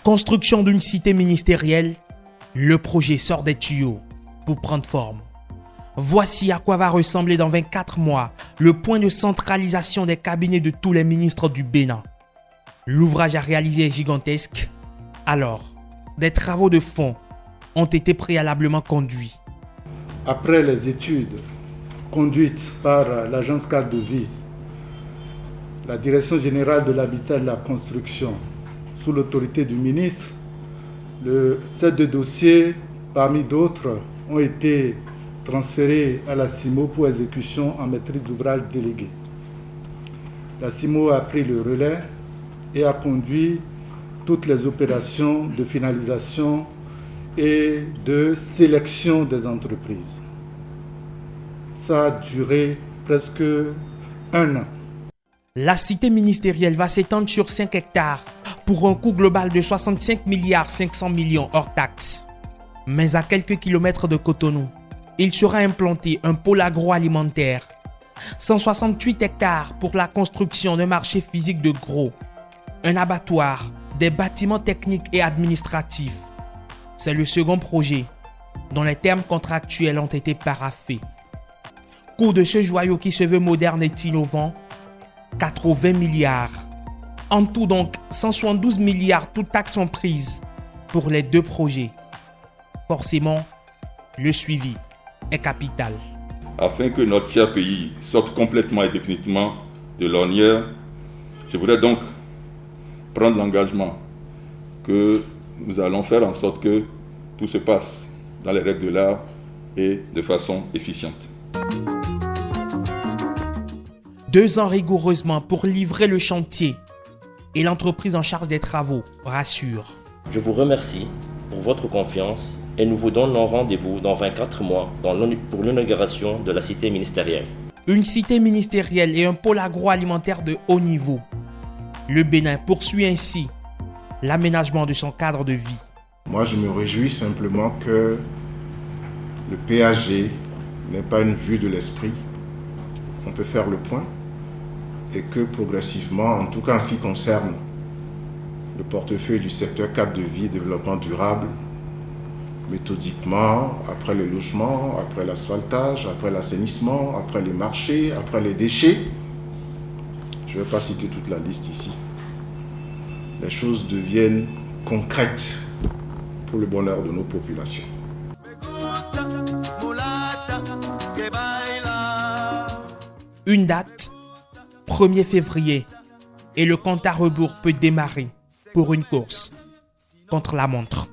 Construction d'une cité ministérielle, le projet sort des tuyaux pour prendre forme. Voici à quoi va ressembler dans 24 mois le point de centralisation des cabinets de tous les ministres du Bénin. L'ouvrage à réaliser est gigantesque. Alors, des travaux de fond ont été préalablement conduits. Après les études conduites par l'Agence Cadre de Vie, la Direction générale de l'habitat et de la construction, sous l'autorité du ministre, ces deux dossiers, parmi d'autres, ont été transférés à la CIMO pour exécution en maîtrise d'ouvrage déléguée. La CIMO a pris le relais et a conduit toutes les opérations de finalisation et de sélection des entreprises. Ça a duré presque 1 an. La cité ministérielle va s'étendre sur 5 hectares pour un coût global de 65 milliards 500 millions hors taxes. Mais à quelques kilomètres de Cotonou, il sera implanté un pôle agroalimentaire. 168 hectares pour la construction d'un marché physique de gros, un abattoir, des bâtiments techniques et administratifs. C'est le second projet dont les termes contractuels ont été paraphés. Coût de ce joyau qui se veut moderne et innovant, 80 milliards. En tout donc, 172 milliards toutes taxes sont prises pour les 2 projets. Forcément, le suivi est capital. Afin que notre cher pays sorte complètement et définitivement de l'ornière, je voudrais donc prendre l'engagement que nous allons faire en sorte que tout se passe dans les règles de l'art et de façon efficiente. 2 ans rigoureusement pour livrer le chantier et l'entreprise en charge des travaux rassure. Je vous remercie pour votre confiance et nous vous donnons rendez-vous dans 24 mois pour l'inauguration de la cité ministérielle. Une cité ministérielle et un pôle agroalimentaire de haut niveau. Le Bénin poursuit ainsi l'aménagement de son cadre de vie. Moi, je me réjouis simplement que le PAG n'est pas une vue de l'esprit. On peut faire le point et que progressivement, en tout cas en ce qui concerne le portefeuille du secteur cadre de vie et développement durable, méthodiquement, après le logement, après l'asphaltage, après l'assainissement, après les marchés, après les déchets, je ne vais pas citer toute la liste ici, les choses deviennent concrètes pour le bonheur de nos populations. Une date, 1er février, et le compte à rebours peut démarrer pour une course contre la montre.